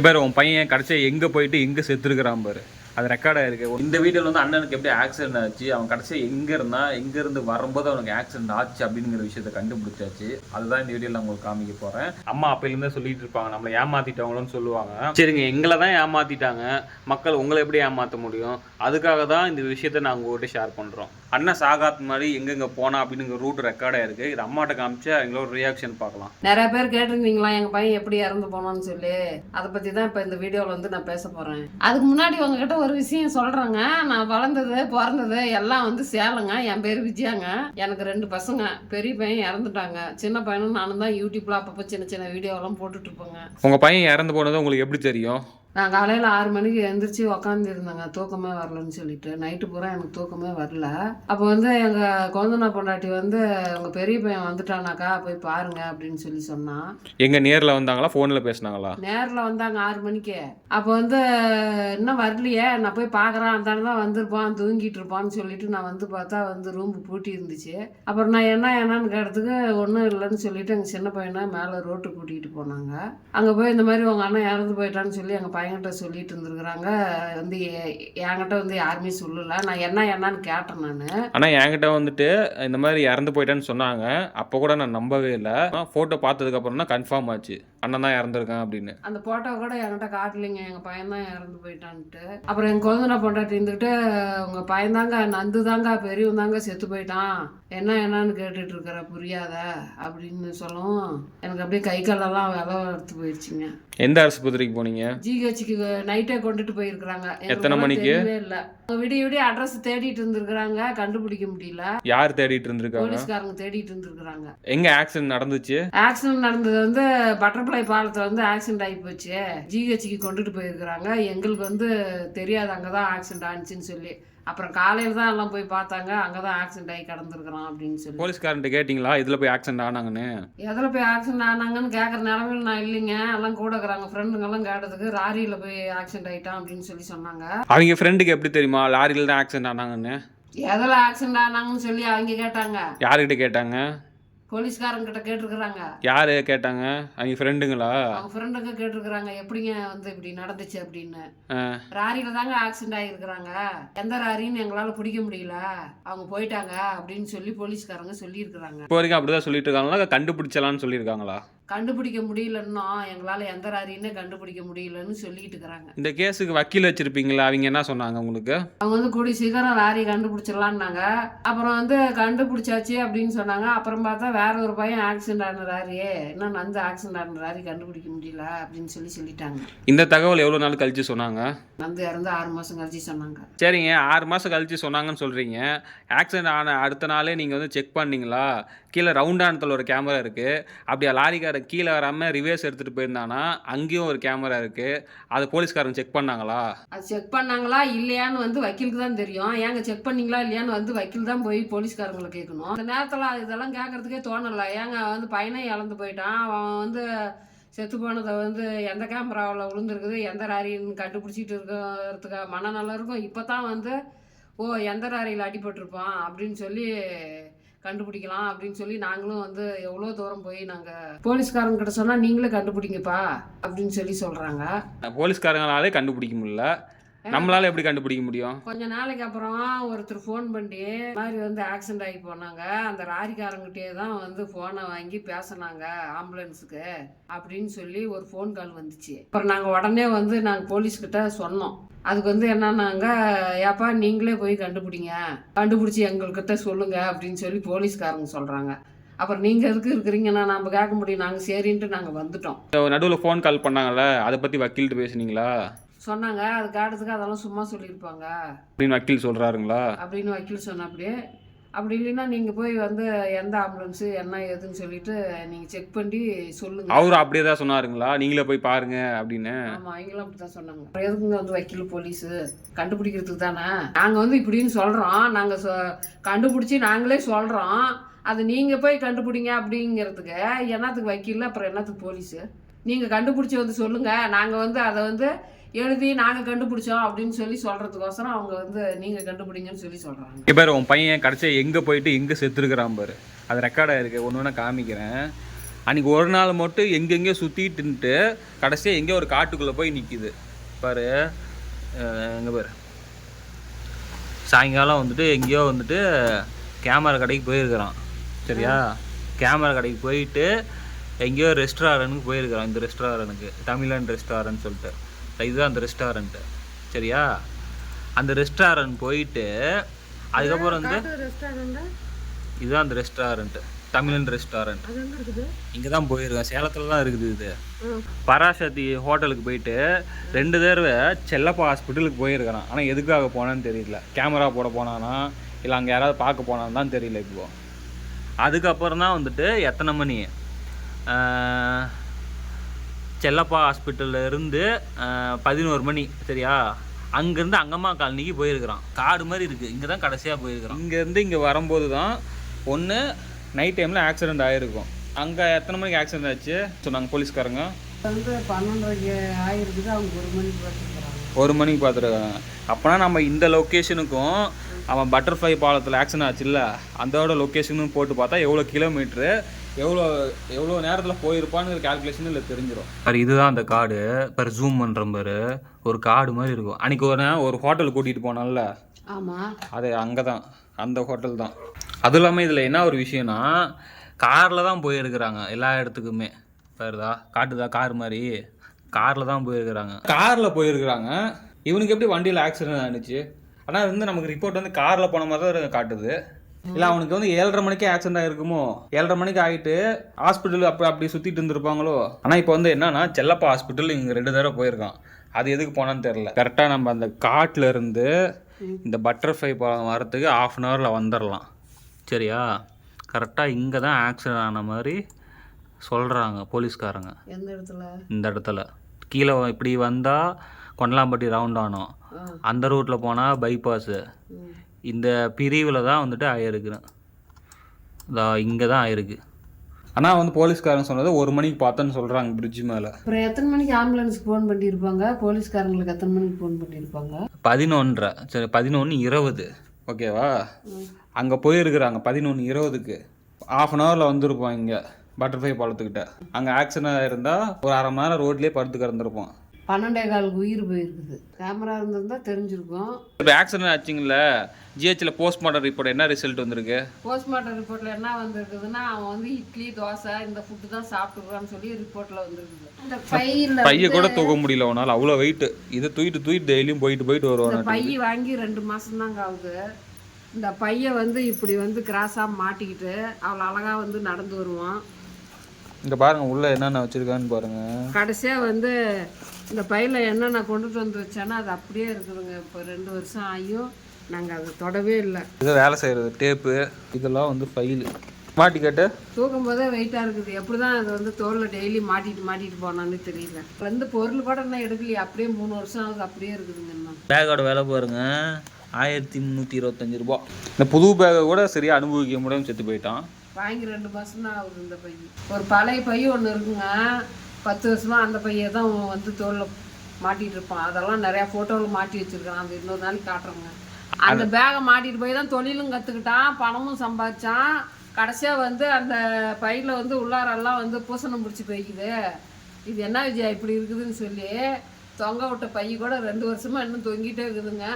பாரு உன் பையன் கடைசியா எங்க போயிட்டு எங்க செத்துருக்கிறான் பாரு. அது ரெக்கார்ட் ஆயிருக்கு. இந்த வீடியோவில் வந்து அண்ணனுக்கு எப்படி ஆக்சிடென்ட் ஆச்சு, அவன் கடைசியாக எங்கே இருந்து வரும்போது அவனுக்கு ஆக்சிடென்ட் ஆச்சு அப்படிங்கிற விஷயத்தை கண்டுபிடிச்சாச்சு. அதுதான் இந்த வீடியோவில் நான் உங்களுக்கு காமிக்க போகிறேன். அம்மா அப்பையிலேருந்தே சொல்லிட்டு இருப்பாங்க நம்மளை ஏமாத்திட்டவங்களும் சொல்லுவாங்க. சரிங்க, எங்களை தான் ஏமாத்திட்டாங்க, மக்கள் உங்களை எப்படி ஏமாற்ற முடியும், அதுக்காக தான் இந்த விஷயத்தை நான் உங்கள்கிட்ட ஷேர் பண்ணுறோம். அண்ணன் சாகாத் மாதிரி எங்கெங்கே போனா அப்படின்னு ரூட் ரெக்கார்ட் ஆயிருக்கு. இது அம்மாட்ட காமிச்சா எங்களோட ரியாக்ஷன் பார்க்கலாம். நிறைய பேர் கேட்டிருந்தீங்களா எங்கள் பையன் எப்படி இறந்து போனான்னு சொல்லி. அதை பற்றி தான் இப்போ இந்த வீடியோவில் வந்து நான் பேச போகிறேன். அதுக்கு முன்னாடி உங்ககிட்ட ஒரு விஷயம் சொல்கிறேங்க. நான் வளர்ந்தது பிறந்தது எல்லாம் வந்து சேலங்க. என் பேர் விஜயாங்க. எனக்கு 2 பசங்க. பெரிய பையன் இறந்துட்டாங்க. சின்ன பையனும் நானும் தான் யூடியூப்ல அப்பப்போ சின்ன சின்ன வீடியோலாம் போட்டுட்டு இருப்போங்க. உங்கள் பையன் இறந்து போனது உங்களுக்கு எப்படி தெரியும்? நான் காலையில் 6 மணிக்கு எழுந்திரிச்சு உக்காந்துருந்தேங்க. தூக்கமே வரலன்னு சொல்லிட்டு நைட்டு பூரா எனக்கு தூக்கமே வரல. அப்போ வந்து எங்கள் கொந்தனா பொண்டாட்டி வந்து உங்கள் பெரிய பையன் வந்துட்டானாக்கா போய் பாருங்க அப்படின்னு சொல்லி சொன்னான். எங்க நேரில் வந்தாங்களா ஃபோனில் பேசினாங்களா? நேரில் வந்தாங்க 6 மணிக்கு. அப்போ வந்து இன்னும் வரலையே, நான் போய் பார்க்குறேன், அந்த தான் வந்திருப்பான் தூங்கிட்டு இருப்பான்னு சொல்லிட்டு நான் வந்து பார்த்தா வந்து ரூம் பூட்டி இருந்துச்சு. அப்புறம் நான் என்னன்னு கேட்டதுக்கு ஒன்றும் இல்லைன்னு சொல்லிட்டு எங்கள் சின்ன பையனை மேலே ரோட்டு கூட்டிகிட்டு போனாங்க. அங்கே போய் இந்த மாதிரி உங்கள் அண்ணன் இறந்து போயிட்டான்னு சொல்லி எங்கள் பையன்கிட்ட சொல்லிட்டு இருந்துருக்குறாங்க. வந்து என்கிட்ட வந்து யாருமே சொல்லலை. நான் என்னன்னு கேட்டேன். நான் ஆனால் என்கிட்ட வந்துட்டு இந்த மாதிரி இறந்து போயிட்டேன்னு சொன்னாங்க. அப்போ கூட நான் நம்பவே இல்லை. ஃபோட்டோ பார்த்ததுக்கப்புறம் தான் கன்ஃபார்ம் ஆச்சு அண்ணன் தான் இறந்துருக்கேன் அப்படின்னு. அந்த ஃபோட்டோ கூட என்கிட்ட காட்டலைங்க, எங்கள் பையன் தான் இறந்து போயிட்டான்ட்டு. அப்புறம் எங்கள் குழந்தை பொண்டாட்டி இருந்துக்கிட்டு உங்கள் பையன் தாங்க நந்து தாங்க பெரியவன் தாங்க செத்து போயிட்டான், என்னன்னு கேட்டுட்டு இருக்கிற புரியாத அப்படின்னு சொல்லவும் எனக்கு அப்படியே கை காலெல்லாம் விலை எடுத்து போயிடுச்சுங்க. எந்த ஆஸ்பத்திரிக்கு போனீங்க? ஜிஹெச்சுக்கு நைட்டே கொண்டுட்டு போயிருக்கிறாங்க. எத்தனை மணிக்கு? இல்லை, விடிய அட்ரஸ் தேடிட்டு இருந்திருக்கிறாங்க, கண்டுபிடிக்க முடியல. யார் தேடிட்டு இருந்திருக்காங்க? போலீஸ்காரங்க தேடிட்டு இருந்திருக்கிறாங்க. எங்க ஆக்சிடென்ட் நடந்துச்சு? ஆக்சிடென்ட் நடந்தது வந்து பட்டர்ஃப்ளை பாலத்துல வந்து ஆக்சிடென்ட் ஆகி போச்சு. ஜிஹெச்சுக்கு கொண்டுட்டு போயிருக்கிறாங்க. எங்களுக்கு வந்து தெரியாது அங்கதான் ஆக்சிடென்ட் ஆனிச்சுன்னு சொல்லி. அப்புறம் காலையில தான் எல்லாம் போய் பார்த்தாங்க, அங்கதான் ஆக்சிடென்ட் ஆகி கிடந்திருக்கிறான் அப்படின்னு சொல்லி. போலீஸ்காரன்ட்ட கேட்டீங்களா இதுல போய் ஆக்சிடென்ட் ஆனாங்கன்னு? எதில் போய் ஆக்சிடென்ட் ஆனாங்கன்னு கேட்குற நிலமையில நான் இல்லைங்க. எல்லாம் கூட இருக்கிறாங்க ஃப்ரெண்டுங்க எல்லாம் கேட்டதுக்கு லாரியில போய் ஆக்சிடென்ட் ஆயிட்டான் அப்படின்னு சொல்லி சொன்னாங்க. அவங்க ஃப்ரெண்டுக்கு எப்படி தெரியுமா லாரியில தான் ஆக்சிடென்ட் ஆனாங்கன்னு? எதில் ஆக்சிடென்ட் ஆனாங்கன்னு சொல்லி அவங்க கேட்டாங்க. யாருக்கிட்ட கேட்டாங்க? போலீஸ்காரங்க கிட்ட கேட்டிருக்கிறாங்க. யாரு கேட்டாங்க? அவங்க ஃப்ரெண்டுங்களா? அவங்க ஃப்ரெண்டுங்க கேட்டிருக்கிறாங்க எப்படிங்க வந்து இப்படி நடந்துச்சு அப்படின்னு. லாரியில தாங்க ஆக்சிடென்ட் ஆகிருக்கிறாங்க, எந்த லாரின்னு எங்களால பிடிக்க முடியல, அவங்க போயிட்டாங்க அப்படின்னு சொல்லி போலீஸ்காரங்க சொல்லியிருக்கிறாங்க. இப்போ வரைக்கும் அப்படிதான் சொல்லிட்டு இருக்காங்களா, கண்டுபிடிச்சலான்னு சொல்லியிருக்காங்களா? கண்டுபிடிக்க முடியலன்னா எங்களால எந்த லாரின்னு கண்டுபிடிக்க முடியலன்னு சொல்லிட்டு இருக்கிறாங்க. இந்த கேஸுக்கு வக்கீல் வச்சிருப்பீங்களா, அவங்க என்ன சொன்னாங்க உங்களுக்கு? அவங்க வந்து கூடி சீக்கிரம் லாரி கண்டுபிடிச்சிடலான்னாங்க. அப்புறம் வந்து கண்டுபிடிச்சாச்சு அப்படின்னு சொன்னாங்க. அப்புறம் பார்த்தா வேற ஒரு பையன் ஆக்சிடென்ட் ஆன லாரியே, இன்னும் அந்த ஆக்சிடென்ட் ஆன லாரி கண்டுபிடிக்க முடியல அப்படின்னு சொல்லிட்டாங்க. இந்த தகவல் எவ்வளோ நாள் கழிச்சு சொன்னாங்க? வந்து இறந்து 6 மாதம் கழிச்சு சொன்னாங்க. சரிங்க, 6 மாதம் கழிச்சு சொன்னாங்கன்னு சொல்கிறீங்க. ஆக்சிடென்ட் ஆன அடுத்த நாளே நீங்கள் வந்து செக் பண்ணீங்களா? கீழே ரவுண்டானத்தில் ஒரு கேமரா இருக்குது. அப்படியே லாரிக்கார கீழே வராமல் ரிவேர்ஸ் எடுத்துகிட்டு போயிருந்தானா அங்கேயும் ஒரு கேமரா இருக்குது. அது போலீஸ்காரங்க செக் பண்ணாங்களா? அது செக் பண்ணாங்களா இல்லையான்னு வந்து வக்கீலுக்கு தான் தெரியும். ஏங்க செக் பண்ணீங்களா இல்லையான்னு வந்து வக்கீல் தான் போய் போலீஸ்காரங்களை கேட்கணும். அந்த நேரத்தில் இதெல்லாம் கேட்கறதுக்கே தோணலை. ஏங்க வந்து பையனே இழந்து போயிட்டான், அவன் வந்து செத்து போனதை வந்து எந்த கேமராவில் விழுந்துருக்குது, எந்த லாரின்னு கண்டுபிடிச்சிட்டு இருக்கிறதுக்கு மனநலம் இருக்கும். இப்போ தான் வந்து எந்த லாரியில் அடிபட்டிருப்பான் அப்படின்னு சொல்லி கண்டுபிடிக்கலாம் அப்படின்னு சொல்லி நாங்களும் வந்து எவ்வளோ தூரம் போய் நாங்கள் போலீஸ்காரங்க கிட்ட சொன்னால் நீங்களே கண்டுபிடிங்கப்பா அப்படின்னு சொல்லி சொல்கிறாங்க. போலீஸ்காரங்களாலே கண்டுபிடிக்க முடியல, நம்மளால எப்படி கண்டுபிடிக்க முடியும்? கொஞ்ச நாளைக்கு அப்புறம் ஒருத்தர் ஃபோன் பண்ணி மாதிரி வந்து ஆக்சிடென்ட் ஆகி போனாங்க, அந்த லாரிக்காரங்கிட்டே தான் வந்து ஃபோனை வாங்கி பேசினாங்க ஆம்புலன்ஸுக்கு அப்படின்னு சொல்லி ஒரு ஃபோன் கால் வந்துச்சு. அப்புறம் நாங்கள் உடனே வந்து நாங்கள் போலீஸ்கிட்ட சொன்னோம். அதுக்கு வந்து என்னன்னாங்க, ஏப்பா நீங்களே போய் கண்டுபிடிச்சி எங்கள்கிட்ட சொல்லுங்க அப்படின்னு சொல்லி போலீஸ்காரங்க சொல்கிறாங்க. அப்புறம் நீங்கள் எதுக்கு இருக்கிறீங்கன்னா நம்ம கேட்க முடியும், நாங்கள் சரின்ட்டு நாங்கள் வந்துட்டோம். நடுவில் ஃபோன் கால் பண்ணாங்கல்ல, அதை பற்றி வக்கீல்கிட்ட பேசுனீங்களா? சொன்னாங்க, அது கேட்டதுக்கு அதெல்லாம் சும்மா சொல்லியிருப்பாங்க அப்படின்னு வக்கீல் சொல்கிறாருங்களா? அப்படின்னு வக்கீல் சொன்னாப்படியே. அப்படி இல்லைன்னா நீங்கள் போய் வந்து எந்த ஆம்புலன்ஸு என்ன ஏதுன்னு சொல்லிட்டு நீங்கள் செக் பண்ணி சொல்லுங்க. அவரு அப்படியே தான் சொன்னாருங்களா, நீங்களே போய் பாருங்க அப்படின்னு? ஆமாம், அவங்களும் அப்படி தான் சொன்னாங்க. அப்புறம் எதுக்குங்க வந்து வக்கீல் போலீஸு கண்டுபிடிக்கிறதுக்கு தானே. நாங்கள் வந்து இப்படின்னு சொல்கிறோம், நாங்கள் கண்டுபிடிச்சி நாங்களே சொல்கிறோம், அது நீங்கள் போய் கண்டுபிடிங்க அப்படிங்கிறதுக்கு என்னத்துக்கு வக்கீல், அப்புறம் என்னத்துக்கு போலீஸு? நீங்கள் கண்டுபிடிச்சி வந்து சொல்லுங்கள், நாங்கள் வந்து அதை வந்து எழுதி நாங்கள் கண்டுபிடிச்சோம் அப்படின்னு சொல்லி சொல்கிறதுக்கோசரம் அவங்க வந்து நீங்கள் கண்டுபிடிங்கன்னு சொல்லி சொல்கிறாங்க. இப்போ உன் பையன் கடைசியாக எங்கே போயிட்டு எங்கே செத்துருக்கிறான் பாரு. அது ரெக்கார்ட் ஆகிருக்கு, ஒன்று ஒன்றா காமிக்கிறேன். அன்றைக்கி ஒரு நாள் மட்டும் எங்கெங்கேயோ சுற்றிட்டுன்ட்டு கடைசியாக எங்கேயோ ஒரு காட்டுக்குள்ளே போய் நிற்கிது பாரு. எங்கே பாரு, சாயங்காலம் வந்துட்டு எங்கேயோ வந்துட்டு கேமரா கடைக்கு போயிருக்கிறான். சரியா, கேமரா கடைக்கு போயிட்டு எங்கேயோ ரெஸ்டாரண்ட்டுக்கு போயிருக்கிறான். இந்த ரெஸ்டாரண்ட்டுக்கு தமிழன் ரெஸ்டாரண்ட் சொல்லிட்டு, இதுதான் அந்த ரெஸ்டாரண்ட்டு. சரியா, அந்த ரெஸ்டாரண்ட் போயிட்டு அதுக்கப்புறம் வந்து இதுதான் அந்த ரெஸ்டாரண்ட்டு, தமிழன் ரெஸ்டாரண்ட். இங்கே தான் போயிருக்கேன், சேலத்தில் தான் இருக்குது இது. பராசக்தி ஹோட்டலுக்கு போயிட்டு 2 தடவை செல்லப்பா ஹாஸ்பிட்டலுக்கு போயிருக்கிறான். ஆனால் எதுக்காக போனான்னு தெரியல. கேமரா போட போனானா இல்லை அங்கே யாராவது பார்க்க போனான்னு தான் தெரியல. இப்போ அதுக்கப்புறம் தான் வந்துட்டு எத்தனை மணி, செல்லப்பா ஹாஸ்பிட்டலில் இருந்து 11 மணி. சரியா, அங்கேருந்து அங்கம்மா காலனிக்கு போயிருக்கிறான். காடு மாதிரி இருக்குது, இங்கே தான் கடைசியாக போயிருக்கிறான். இங்கேருந்து இங்கே வரும்போது தான் ஒன்று நைட் டைமில் ஆக்சிடெண்ட் ஆகிருக்கும். அங்கே எத்தனை மணிக்கு ஆக்சிடெண்ட் ஆச்சு சொன்னாங்க போலீஸ்காரங்க? 12:30 ஆகிருக்குது. அவங்க 1 மணிக்கு பார்த்துருக்காங்க. 1 மணிக்கு பார்த்துருக்காங்க. அப்போனா நம்ம இந்த லொக்கேஷனுக்கும் அவன் பட்டர்ஃப்ளை பாலத்தில் ஆக்சிடெண்ட் ஆச்சுல்ல அதோட லொக்கேஷனும் போட்டு பார்த்தா எவ்வளோ கிலோமீட்ரு, எவ்வளோ நேரத்தில் போயிருப்பான்னு கால்குலேஷன் இல்லை தெரிஞ்சிடும். சார் இதுதான் அந்த காடு. இப்போ ஜூம் பண்ணுற மாதிரி ஒரு காடு மாதிரி இருக்கும். அன்றைக்கி ஒரு ஹோட்டல் கூட்டிகிட்டு போனால, ஆமாம், அது அங்கே தான், அந்த ஹோட்டல் தான். அதுவும் இல்லாமல் இதில் என்ன ஒரு விஷயம்னா, காரில் தான் போயிருக்கிறாங்க எல்லா இடத்துக்குமே. பாருதா, காட்டுதா கார் மாதிரி, காரில் தான் போயிருக்கிறாங்க. காரில் போயிருக்கிறாங்க. இவனுக்கு எப்படி வண்டியில் ஆக்சிடென்ட் ஆனிச்சு? ஆனால் வந்து நமக்கு ரிப்போர்ட் வந்து காரில் போன மாதிரி தான் காட்டுது. இல்லை அவனுக்கு வந்து 7:30 மணிக்கே ஆக்சிடென்ட் ஆகிருக்குமோ? 7:30 மணிக்கு ஆகிட்டு ஹாஸ்பிட்டல் அப்படி சுற்றிட்டு இருந்திருப்பாங்களோ? ஆனால் இப்போ வந்து என்னன்னா, செல்லப்பா ஹாஸ்பிட்டல் இங்கே 2 தடவை போயிருக்கான். அது எதுக்கு போனான்னு தெரில. கரெக்டாக நம்ம அந்த காட்டில் இருந்து இந்த பட்டர்ஃப்ளை பாலம் வரத்துக்கு 1/2 hourல வந்துடலாம். சரியா, கரெக்டாக இங்கே தான் ஆக்சிடென்ட் ஆன மாதிரி சொல்கிறாங்க போலீஸ்காரங்க. எந்த இடத்துல? இந்த இடத்துல கீழே இப்படி வந்தால் கொண்டலாம்பட்டி ரவுண்ட் ஆனோம், அந்த ரூட்டில் போனால் பைபாஸு, இந்த பிரிவில் தான் வந்துட்டு ஆகிருக்குறேன். இங்கே தான் ஆயிருக்கு. ஆனால் வந்து போலீஸ்காரங்க சொன்னது 1 மணிக்கு பார்த்தேன்னு சொல்கிறாங்க பிரிட்ஜ் மேலே. அப்புறம் எத்தனை மணிக்கு ஆம்புலன்ஸுக்கு ஃபோன் பண்ணியிருப்பாங்க? போலீஸ்காரங்களுக்கு எத்தனை மணிக்கு ஃபோன் பண்ணியிருப்பாங்க? 11:30. சரி, 11:20. ஓகேவா, அங்கே போயிருக்கிறாங்க 11:20க்கு. 1/2 hourல வந்திருப்போம் இங்கே பட்டர்ஃப்ளை பாலத்துக்கிட்ட. அங்கே ஆக்சிடென்ட் ஆகிருந்தால் ஒரு 1/2 மணி நேரம் ரோட்லேயே படுத்து கிடந்திருப்போம். 12:15 உயிர் போயிருக்குது. கேமரா இருந்திருந்தா தெரிஞ்சிருக்கும். இப்போ ஆக்சிடென்ட் ஆச்சுங்கள, ஜிஹெச்சில் போஸ்ட்மார்ட்டம் ரிப்போர்ட் என்ன ரிசல்ட் வந்திருக்கு? போஸ்ட்மார்ட்டம் ரிப்போர்ட்டில் என்ன வந்திருக்குதுன்னா, அவன் வந்து இட்லி தோசை இந்த ஃபுட்டு தான் சாப்பிட்டுருக்கான்னு சொல்லி ரிப்போர்ட்டில் வந்துருக்குது. இந்த பையை கூட தூக்க முடியல அவனால், அவ்வளோ வெயிட்டு. இதை தூக்கிட்டு டெய்லியும் போயிட்டு வருவான். பை வாங்கி 2 மாதம் தாங்க ஆகுது. இந்த பையை வந்து இப்படி வந்து கிராஸாக மாட்டிக்கிட்டு அவ்வளோ அழகாக வந்து நடந்து வருவான். இங்கே பாருங்கள் உள்ளே என்னென்ன வச்சுருக்கான்னு பாருங்கள். கடைசியாக வந்து இந்த பையில் என்னென்ன கொண்டுட்டு வந்து வச்சேன்னா அது அப்படியே இருக்குதுங்க. இப்போ 2 வருஷம் ஆகியும் நாங்கள் அதை தொடவே இல்லை. இது வேலை செய்கிறது டேப்பு, இதெல்லாம் வந்து ஃபைலு மாட்டிக்கட்டு தூக்கும் போதே வெயிட்டாக இருக்குது. எப்படி தான் அது வந்து தோலில் டெய்லி மாட்டிட்டு போனான்னு தெரியல. வந்து பொருள் கூட என்ன எடுக்கலையே, அப்படியே 3 வருஷம் ஆகுது, அப்படியே இருக்குதுங்கண்ணா. பேக்கோட விலை பாருங்க 1325 ரூபா. இந்த புது பேக்கை கூட சரியாக அனுபவிக்க முடியாமல் செத்து போயிட்டான். வாங்கி 2 மாதம் தான் ஆகுது. இந்த பை ஒரு பழைய பை ஒன்று இருக்குங்க, 10 வருஷமாக அந்த பையை தான் வந்து தோலில் மாட்டிகிட்டு இருப்பான். அதெல்லாம் நிறையா ஃபோட்டோவில் மாட்டி வச்சுருக்கான். அந்த இன்னொரு நாளைக்கு காட்டுறோங்க. அந்த பேகை மாட்டிட்டு போய் தான் தொழிலும் கற்றுக்கிட்டான், பணமும் சம்பாதிச்சான். கடைசியாக வந்து அந்த பையில் வந்து உள்ளாரெல்லாம் வந்து பூசணம் பிடிச்சி போய்க்குது. இது என்ன விஜயா இப்படி இருக்குதுன்னு சொல்லி தொங்க விட்ட பை கூட 2 வருஷமாக இன்னும் தொங்கிட்டே இருக்குதுங்க.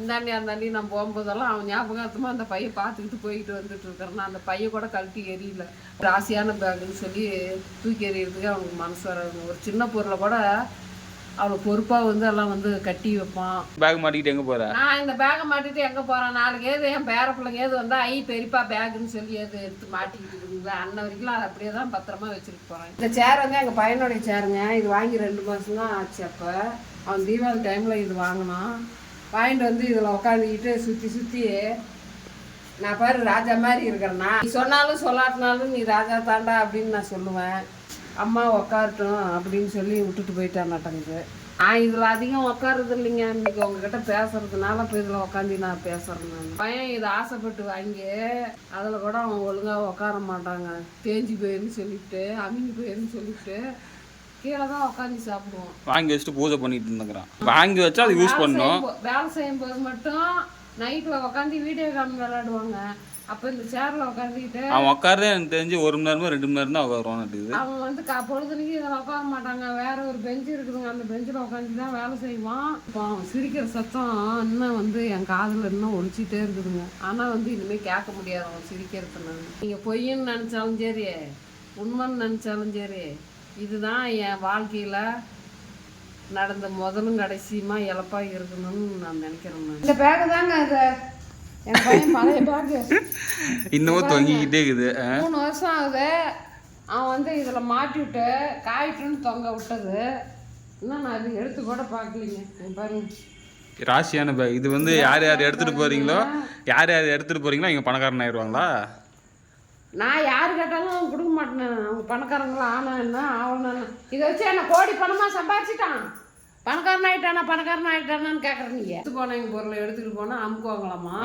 இந்தாண்டி நான் போகும்போதெல்லாம் அவன் ஞாபகார்த்தமாக அந்த பையை பார்த்துக்கிட்டு போய்கிட்டு வந்துட்டு இருக்கிறேன்னா அந்த பையை கூட கழட்டி எரியல. ராசியான பேக்குன்னு சொல்லி தூக்கி எறிகிறதுக்கு அவனுக்கு மனசு வராதுங்க. ஒரு சின்ன பொருளை கூட அவ்வளோ பொறுப்பாக வந்து எல்லாம் வந்து கட்டி வைப்பான். பேக் மாட்டிக்கிட்டு எங்கே போகிறேன்? நான் இந்த பேக்கை மாட்டிட்டு எங்கே போகிறேன்? நாளைக்கு ஏது என் பேர பிள்ளைங்க ஏது வந்தால் பெரியப்பா பேக்குன்னு சொல்லி ஏது எடுத்து மாட்டிக்கிட்டு இருக்குங்களா, அன்ன வரைக்கும் அதை அப்படியே தான் பத்திரமா வச்சுட்டு போகிறேன். இந்த சேர் வந்து எங்கள் பையனுடைய சேருங்க. இது வாங்கி 2 மாதம் தான் ஆச்சு. அப்போ அவன் தீபாவளி டைமில் இது வாங்கினான். வாங்கிட்டு வந்து இதில் உட்காந்துக்கிட்டு சுற்றி நான் பாரு ராஜா மாதிரி இருக்கிறேன்னா, நீ சொன்னாலும் சொல்லாட்டினாலும் நீ ராஜா தாண்டா அப்படின்னு நான் சொல்லுவேன். அம்மா உக்காரட்டும் அப்படின்னு சொல்லி விட்டுட்டு போயிட்டான்னாட்டங்குது. நான் இதில் அதிகம் உட்காருறது இல்லைங்க. இன்னைக்கு உங்ககிட்ட பேசுறதுனால இப்போ இதில் உட்காந்து நான் பேசுகிறேன். நான் பையன் இதை ஆசைப்பட்டு வாங்கி அதில் கூட அவன் ஒழுங்காக உட்கார மாட்டாங்க. தேஞ்சு போயிருன்னு சொல்லிட்டு அமிங்கி போயிருன்னு சொல்லிட்டு கீழே தான் உட்காந்து சாப்பிடுவோம். வாங்கி வச்சுட்டு பூஜை பண்ணிட்டு இருந்துக்கிறான். வாங்கி வச்சா அதை யூஸ் பண்ணணும். வேலை செய்யும் போது மட்டும் நைட்டில் உட்காந்து வீடியோ கேம் விளையாடுவாங்க. அப்போ இந்த சேர்ல உட்காந்துக்கிட்டு அவன் உட்காரதே எனக்கு தெரிஞ்சு 1 மணி நேரமோ 2 மணி நேரம் தான் உட்காருவான். அவன் வந்து பொழுதுனைக்கு இதில் உட்கார மாட்டாங்க, வேற ஒரு பெஞ்சு இருக்குதுங்க, அந்த பெஞ்சில் உட்காந்து தான் வேலை செய்வான். இப்போ அவன் சிரிக்கிற சத்தம் இன்னும் வந்து என் காதில் இன்னும் ஒழிச்சிட்டே இருக்குதுங்க. ஆனால் வந்து இனிமேல் கேட்க முடியாது அவன் சிரிக்கிறதுனால. நீங்கள் பொய்ன்னு நினச்சாலும் சரி, உண்மைன்னு நினச்சாலும் சரி, இதுதான் என் வாழ்க்கையில் நடந்த முதலும் கடைசியுமா இழப்பாக இருக்கணும்னு நான் நினைக்கிறேன். இந்த பேக்கு தாங்க இது என் பையன் பழைய பேக்கு, இன்னமும் தொங்கிக்கிட்டே இருக்குது. 3 வருஷம் ஆகுது. அவன் வந்து இதில் மாட்டி விட்டு காயிட்டுன்னு தொங்க விட்டது. இன்னும் நான் அது எடுத்து கூட பார்க்கலிங்க. பாருங்க, ராசியான பேக் இது. வந்து யார் யார் எடுத்துகிட்டு போகிறீங்களோ இங்கே பணக்காரன் ஆயிடுவாங்களா? நான் யார் கேட்டாலும் அவன் கொடுக்க மாட்டேன். அவங்க பணக்காரங்களா ஆனா என்ன ஆகணும், இதை வச்சு என்ன கோடி பணமாக சம்பாதிச்சிட்டான், பணக்காரன் ஆகிட்டானான்னு கேட்குறேன். நீங்கள் எடுத்து போனவங்க பொருளை எடுத்துகிட்டு போனால் அமுக்குவாங்களாமா?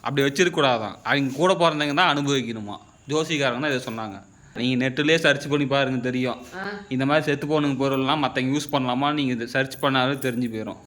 அப்படி வச்சிருக்கூடாதான். அவங்க கூட பிறந்தவங்க தான் அனுபவிக்கணுமா. ஜோசிக்காரங்க தான் இதை சொன்னாங்க. நீங்கள் நெட்டுலேயே சர்ச் பண்ணி பாருங்க தெரியும். இந்த மாதிரி செத்து போனவங்க பொருள்லாம் மற்றவங்க யூஸ் பண்ணலாமா, நீங்கள் சர்ச் பண்ணாலும் தெரிஞ்சு போயிடும்.